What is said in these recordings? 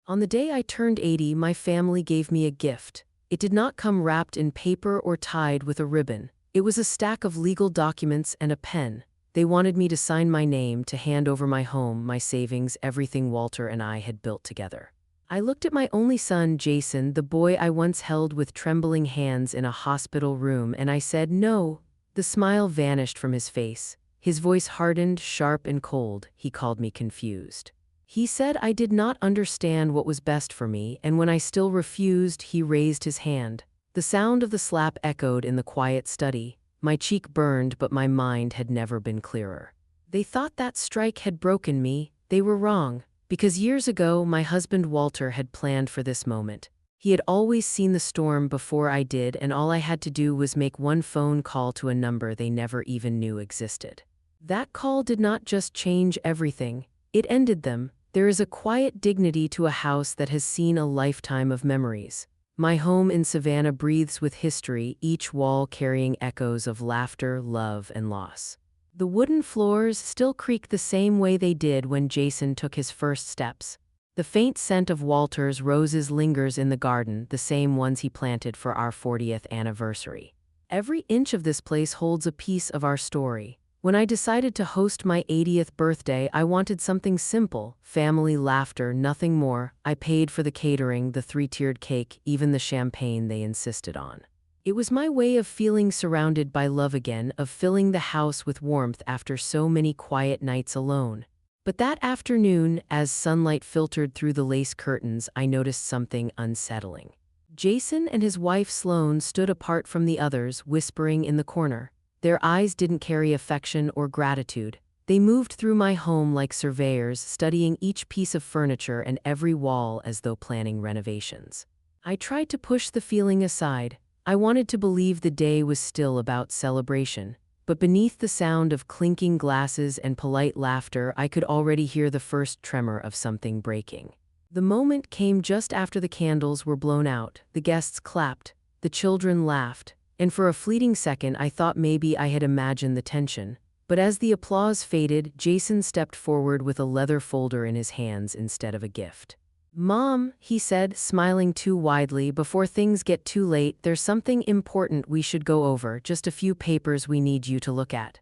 On the day I turned 80, my family gave me a gift. It did not come wrapped in paper or tied with a ribbon. It was a stack of legal documents and a pen. They wanted me to sign my name, to hand over my home, my savings, everything Walter and I had built together. I looked at my only son, Jason, the boy I once held with trembling hands in a hospital room, and I said, "No." The smile vanished from his face. His voice hardened, sharp and cold. He called me confused. He said I did not understand what was best for me, and when I still refused, he raised his hand. The sound of the slap echoed in the quiet study. My cheek burned, but my mind had never been clearer. They thought that strike had broken me. They were wrong, because years ago my husband Walter had planned for this moment. He had always seen the storm before I did, and all I had to do was make one phone call to a number they never even knew existed. That call did not just change everything, it ended them. There is a quiet dignity to a house that has seen a lifetime of memories. My home in Savannah breathes with history, each wall carrying echoes of laughter, love, and loss. The wooden floors still creak the same way they did when Jason took his first steps. The faint scent of Walter's roses lingers in the garden, the same ones he planted for our 40th anniversary. Every inch of this place holds a piece of our story. When I decided to host my 80th birthday, I wanted something simple, family laughter, nothing more. I paid for the catering, the 3-tiered cake, even the champagne they insisted on. It was my way of feeling surrounded by love again, of filling the house with warmth after so many quiet nights alone. But that afternoon, as sunlight filtered through the lace curtains, I noticed something unsettling. Jason and his wife Sloane stood apart from the others, whispering in the corner. Their eyes didn't carry affection or gratitude. They moved through my home like surveyors, studying each piece of furniture and every wall as though planning renovations. I tried to push the feeling aside. I wanted to believe the day was still about celebration. But beneath the sound of clinking glasses and polite laughter, I could already hear the first tremor of something breaking. The moment came just after the candles were blown out. The guests clapped, the children laughed, and for a fleeting second I thought maybe I had imagined the tension. But as the applause faded, Jason stepped forward with a leather folder in his hands instead of a gift. "Mom," he said, smiling too widely, "before things get too late, there's something important we should go over, just a few papers we need you to look at."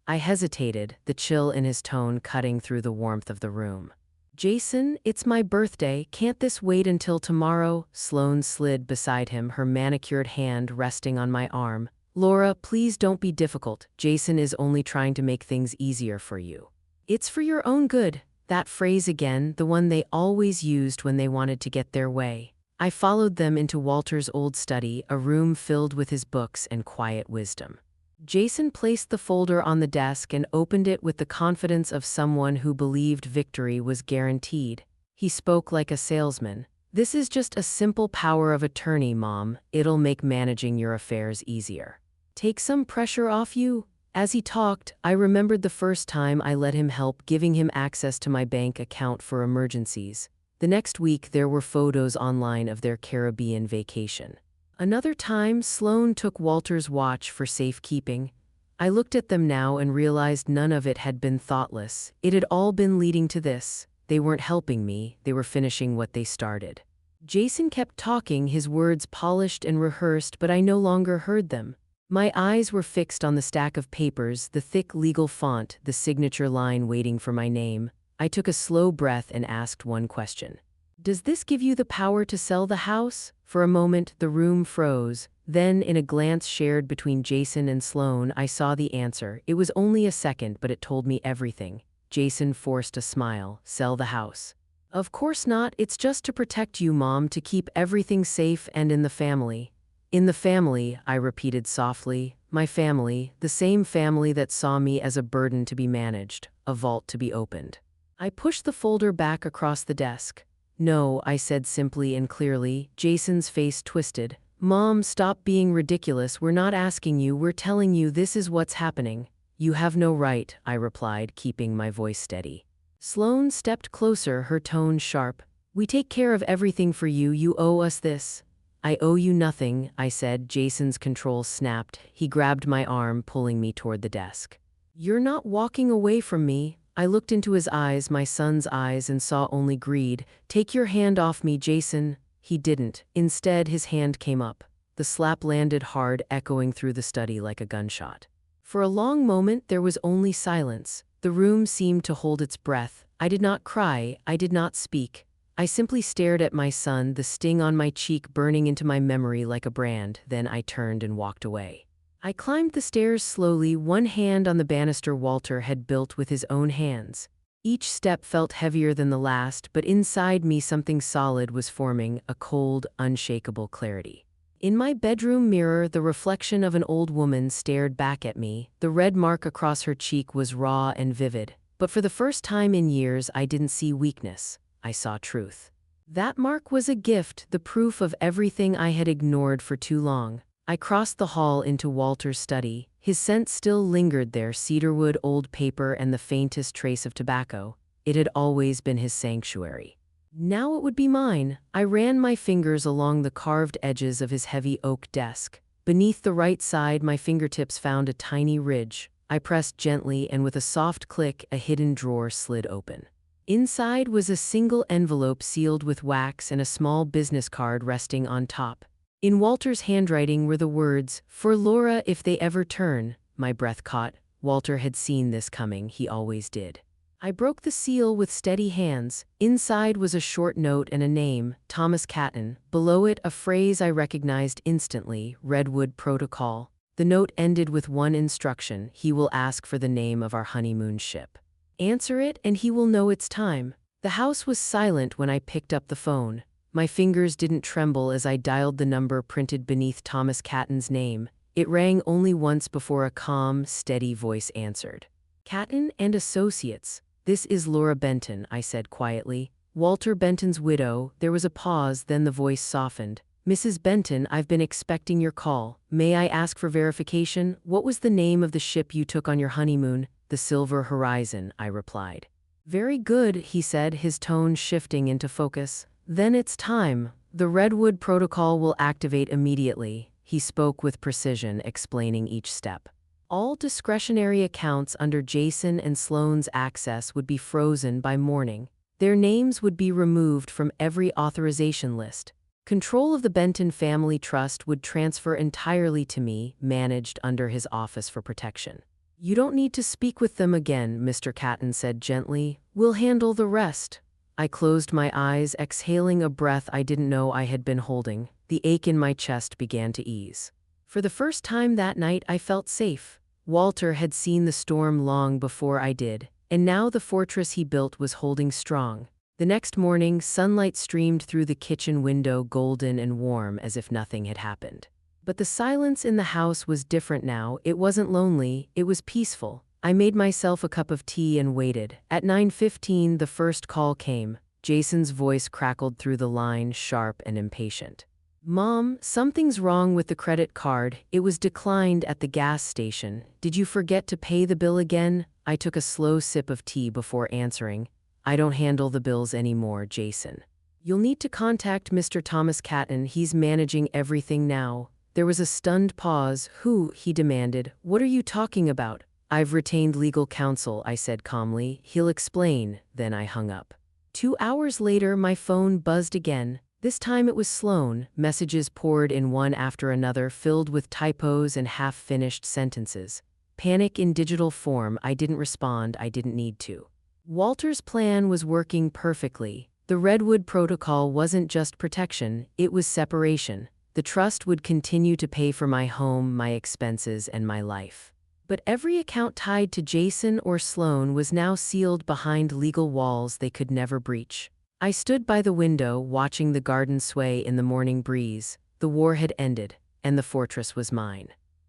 I hesitated, the chill in his tone cutting through the warmth of the room. "Jason, it's my birthday, can't this wait until tomorrow?" Sloane slid beside him, her manicured hand resting on my arm. "Laura, please don't be difficult. Jason is only trying to make things easier for you. It's for your own good." That phrase again, the one they always used when they wanted to get their way. I followed them into Walter's old study, a room filled with his books and quiet wisdom. Jason placed the folder on the desk and opened it with the confidence of someone who believed victory was guaranteed. He spoke like a salesman. "This is just a simple power of attorney, Mom. It'll make managing your affairs easier. Take some pressure off you." As he talked, I remembered the first time I let him help, giving him access to my bank account for emergencies. The next week there were photos online of their Caribbean vacation. Another time, Sloane took Walter's watch for safekeeping. I looked at them now and realized none of it had been thoughtless. It had all been leading to this. They weren't helping me, they were finishing what they started. Jason kept talking, his words polished and rehearsed, but I no longer heard them. My eyes were fixed on the stack of papers, the thick legal font, the signature line waiting for my name. I took a slow breath and asked one question. "Does this give you the power to sell the house?" For a moment, the room froze. Then, in a glance shared between Jason and Sloane, I saw the answer. It was only a second, but it told me everything. Jason forced a smile. "Sell the house." "Of course not. It's just to protect you, Mom, to keep everything safe and in the family." "In the family," I repeated softly. "My family, the same family that saw me as a burden to be managed, a vault to be opened." I pushed the folder back across the desk. "No," I said simply and clearly. Jason's face twisted. "Mom, stop being ridiculous. We're not asking you, we're telling you this is what's happening." "You have no right," I replied, keeping my voice steady. Sloane stepped closer, her tone sharp. "We take care of everything for you, you owe us this." "I owe you nothing," I said. Jason's control snapped. He grabbed my arm, pulling me toward the desk. "You're not walking away from me." I looked into his eyes, my son's eyes, and saw only greed. "Take your hand off me, Jason." He didn't. Instead, his hand came up. The slap landed hard, echoing through the study like a gunshot. For a long moment, there was only silence. The room seemed to hold its breath. I did not cry. I did not speak. I simply stared at my son, the sting on my cheek burning into my memory like a brand. Then I turned and walked away. I climbed the stairs slowly, one hand on the banister Walter had built with his own hands. Each step felt heavier than the last, but inside me something solid was forming, a cold, unshakable clarity. In my bedroom mirror, the reflection of an old woman stared back at me. The red mark across her cheek was raw and vivid. But for the first time in years, I didn't see weakness. I saw truth. That mark was a gift, the proof of everything I had ignored for too long. I crossed the hall into Walter's study. His scent still lingered there, cedarwood, old paper, and the faintest trace of tobacco. It had always been his sanctuary. Now it would be mine. I ran my fingers along the carved edges of his heavy oak desk. Beneath the right side, my fingertips found a tiny ridge. I pressed gently, and with a soft click, a hidden drawer slid open. Inside was a single envelope sealed with wax and a small business card resting on top. In Walter's handwriting were the words, "For Laura if they ever turn." My breath caught. Walter had seen this coming, he always did. I broke the seal with steady hands. Inside was a short note and a name, Thomas Catton. Below it, a phrase I recognized instantly, Redwood Protocol. The note ended with one instruction: he will ask for the name of our honeymoon ship. Answer it and he will know it's time. The house was silent when I picked up the phone. My fingers didn't tremble as I dialed the number printed beneath Thomas Catton's name. It rang only once before a calm, steady voice answered. "Catton and Associates. This is Laura Benton," I said quietly. "Walter Benton's widow." There was a pause, then the voice softened. "Mrs. Benton, I've been expecting your call. May I ask for verification? What was the name of the ship you took on your honeymoon?" "The Silver Horizon," I replied. "Very good," he said, his tone shifting into focus. "Then it's time. The Redwood Protocol will activate immediately." He spoke with precision, explaining each step. All discretionary accounts under Jason and Sloane's access would be frozen by morning. Their names would be removed from every authorization list. Control of the Benton Family Trust would transfer entirely to me, managed under his Office for Protection. "You don't need to speak with them again," Mr. Catton said gently. "We'll handle the rest." I closed my eyes, exhaling a breath I didn't know I had been holding. The ache in my chest began to ease. For the first time that night, I felt safe. Walter had seen the storm long before I did, and now the fortress he built was holding strong. The next morning, sunlight streamed through the kitchen window, golden and warm, as if nothing had happened. But the silence in the house was different now. It wasn't lonely, it was peaceful. I made myself a cup of tea and waited. At 9:15, the first call came. Jason's voice crackled through the line, sharp and impatient. "Mom, something's wrong with the credit card. It was declined at the gas station. Did you forget to pay the bill again?" I took a slow sip of tea before answering. "I don't handle the bills anymore, Jason. You'll need to contact Mr. Thomas Catton. He's managing everything now." There was a stunned pause. "Who?" he demanded. "What are you talking about?" "I've retained legal counsel," I said calmly. "He'll explain." Then I hung up. 2 hours later, my phone buzzed again. This time it was Sloane. Messages poured in one after another, filled with typos and half-finished sentences. Panic in digital form. I didn't respond. I didn't need to. Walter's plan was working perfectly. The Redwood Protocol wasn't just protection, it was separation. The trust would continue to pay for my home, my expenses, and my life. But every account tied to Jason or Sloane was now sealed behind legal walls they could never breach. I stood by the window, watching the garden sway in the morning breeze. The war had ended, and the fortress was mine.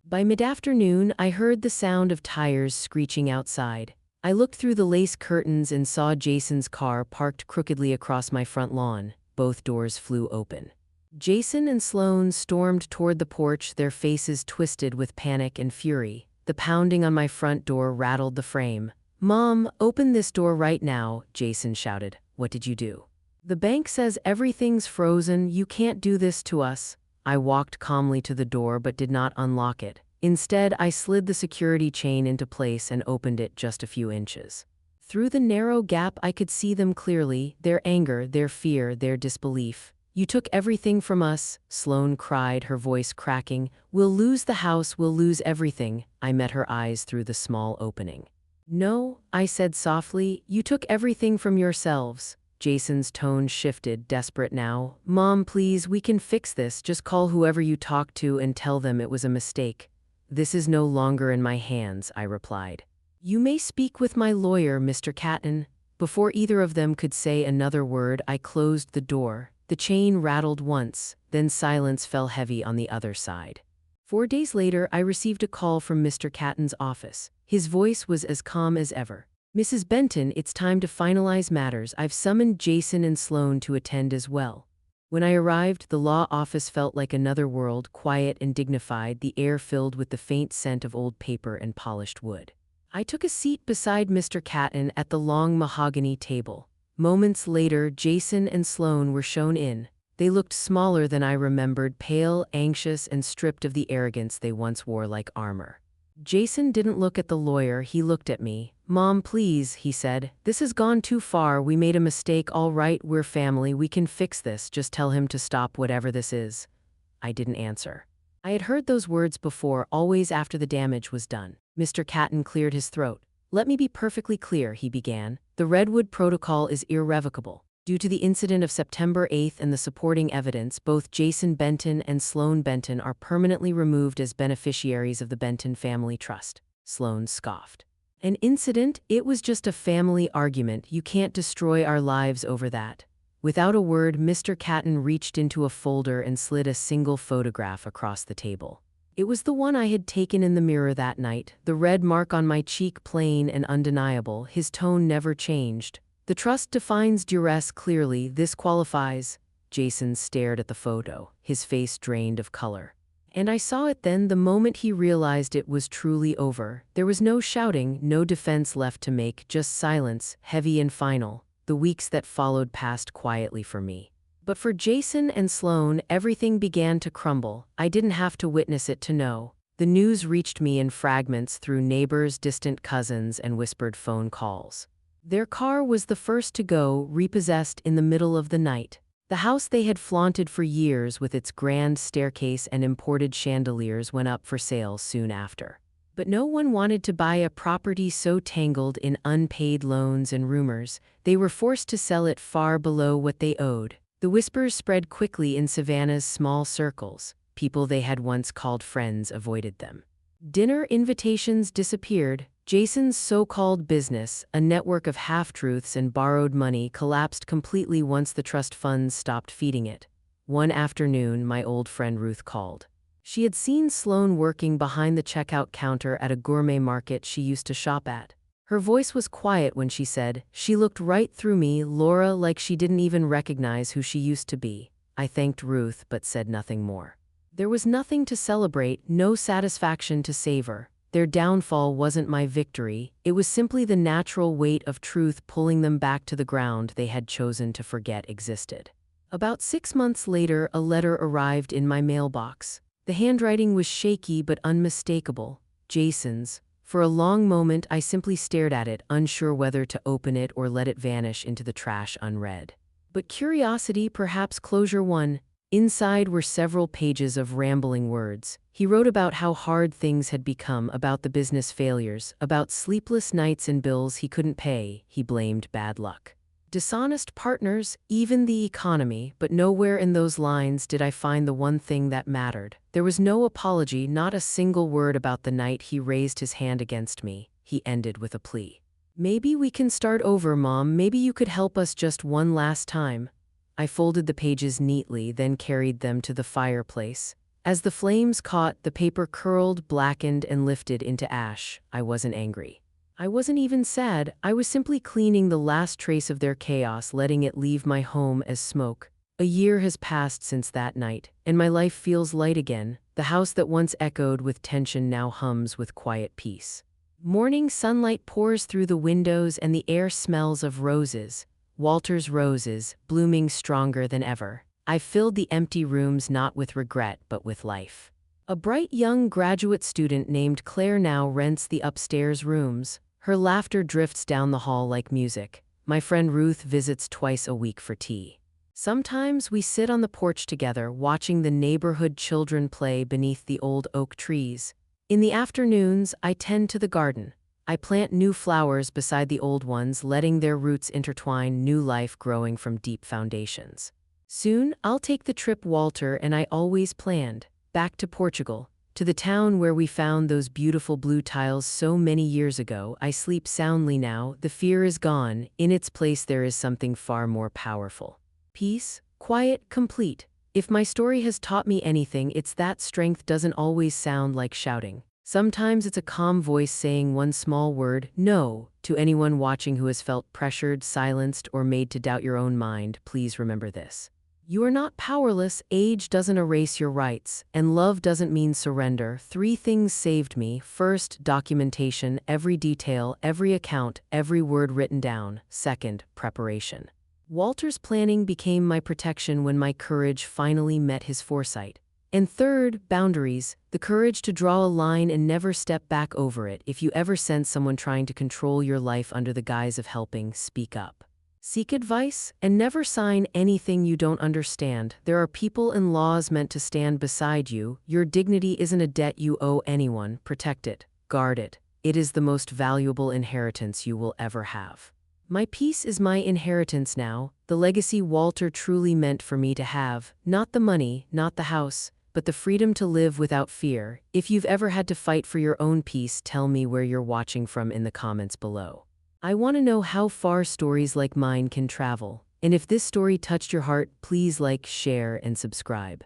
By mid-afternoon, I heard the sound of tires screeching outside. I looked through the lace curtains and saw Jason's car parked crookedly across my front lawn. Both doors flew open. Jason and Sloane stormed toward the porch, their faces twisted with panic and fury. The pounding on my front door rattled the frame. "Mom, open this door right now," Jason shouted. "What did you do?" "The bank says everything's frozen. You can't do this to us." I walked calmly to the door but did not unlock it. Instead, I slid the security chain into place and opened it just a few inches. Through the narrow gap I could see them clearly, their anger, their fear, their disbelief. "You took everything from us," Sloane cried, her voice cracking. "We'll lose the house, we'll lose everything." I met her eyes through the small opening. "No," I said softly, "you took everything from yourselves." Jason's tone shifted, desperate now. "Mom, please, we can fix this. Just call whoever you talked to and tell them it was a mistake." "This is no longer in my hands," I replied. "You may speak with my lawyer, Mr. Catton." Before either of them could say another word, I closed the door. The chain rattled once, then silence fell heavy on the other side. 4 days later, I received a call from Mr. Catton's office. His voice was as calm as ever. "Mrs. Benton, it's time to finalize matters. I've summoned Jason and Sloane to attend as well." When I arrived, the law office felt like another world, quiet and dignified, the air filled with the faint scent of old paper and polished wood. I took a seat beside Mr. Catton at the long mahogany table. Moments later, Jason and Sloane were shown in. They looked smaller than I remembered, pale, anxious, and stripped of the arrogance they once wore like armor. Jason didn't look at the lawyer, he looked at me. "Mom, please," he said. "This has gone too far. We made a mistake, all right, we're family, we can fix this. Just tell him to stop whatever this is." I didn't answer. I had heard those words before, always after the damage was done. Mr. Catton cleared his throat. "Let me be perfectly clear," he began. "The Redwood Protocol is irrevocable. Due to the incident of September 8th and the supporting evidence, both Jason Benton and Sloane Benton are permanently removed as beneficiaries of the Benton Family Trust." Sloane scoffed. "An incident? It was just a family argument. You can't destroy our lives over that." Without a word, Mr. Catton reached into a folder and slid a single photograph across the table. It was the one I had taken in the mirror that night, the red mark on my cheek plain and undeniable. His tone never changed. "The trust defines duress clearly. This qualifies." Jason stared at the photo, his face drained of color. And I saw it then, the moment he realized it was truly over. There was no shouting, no defense left to make, just silence, heavy and final. The weeks that followed passed quietly for me. But for Jason and Sloane, everything began to crumble. I didn't have to witness it to know. The news reached me in fragments through neighbors, distant cousins, and whispered phone calls. Their car was the first to go, repossessed in the middle of the night. The house they had flaunted for years with its grand staircase and imported chandeliers went up for sale soon after. But no one wanted to buy a property so tangled in unpaid loans and rumors. They were forced to sell it far below what they owed. The whispers spread quickly in Savannah's small circles. People they had once called friends avoided them. Dinner invitations disappeared. Jason's so-called business, a network of half-truths and borrowed money, collapsed completely once the trust funds stopped feeding it. One afternoon, my old friend Ruth called. She had seen Sloane working behind the checkout counter at a gourmet market she used to shop at. Her voice was quiet when she said, "She looked right through me, Laura, like she didn't even recognize who she used to be." I thanked Ruth but said nothing more. There was nothing to celebrate, no satisfaction to savor. Their downfall wasn't my victory, it was simply the natural weight of truth pulling them back to the ground they had chosen to forget existed. About 6 months later, a letter arrived in my mailbox. The handwriting was shaky but unmistakable. Jason's. For a long moment, I simply stared at it, unsure whether to open it or let it vanish into the trash unread. But curiosity, perhaps closure won. Inside were several pages of rambling words. He wrote about how hard things had become, about the business failures, about sleepless nights and bills he couldn't pay. He blamed bad luck. Dishonest partners, even the economy, but nowhere in those lines did I find the one thing that mattered. There was no apology, not a single word about the night he raised his hand against me. He ended with a plea. "Maybe we can start over, Mom. Maybe you could help us just one last time." I folded the pages neatly, then carried them to the fireplace. As the flames caught, the paper curled, blackened, and lifted into ash. I wasn't angry. I wasn't even sad. I was simply cleaning the last trace of their chaos, letting it leave my home as smoke. A year has passed since that night, and my life feels light again. The house that once echoed with tension now hums with quiet peace. Morning sunlight pours through the windows and the air smells of roses. Walter's roses, blooming stronger than ever. I've filled the empty rooms not with regret but with life. A bright young graduate student named Claire now rents the upstairs rooms. Her laughter drifts down the hall like music. My friend Ruth visits twice a week for tea. Sometimes we sit on the porch together, watching the neighborhood children play beneath the old oak trees. In the afternoons, I tend to the garden. I plant new flowers beside the old ones, letting their roots intertwine, new life growing from deep foundations. Soon, I'll take the trip Walter and I always planned, back to Portugal, to the town where we found those beautiful blue tiles so many years ago. I sleep soundly now, the fear is gone, in its place there is something far more powerful. Peace, quiet, complete. If my story has taught me anything, it's that strength doesn't always sound like shouting. Sometimes it's a calm voice saying one small word, no, to anyone watching who has felt pressured, silenced, or made to doubt your own mind. Please remember this. You are not powerless, age doesn't erase your rights, and love doesn't mean surrender. 3 things saved me. First, documentation, every detail, every account, every word written down. Second, preparation. Walter's planning became my protection when my courage finally met his foresight. And third, boundaries, the courage to draw a line and never step back over it. If you ever sense someone trying to control your life under the guise of helping, speak up. Seek advice, and never sign anything you don't understand. There are people and laws meant to stand beside you. Your dignity isn't a debt you owe anyone. Protect it, guard it. It is the most valuable inheritance you will ever have. My peace is my inheritance now, the legacy Walter truly meant for me to have. Not the money, not the house, but the freedom to live without fear. If you've ever had to fight for your own peace, tell me where you're watching from in the comments below. I want to know how far stories like mine can travel. And if this story touched your heart, please like, share, and subscribe.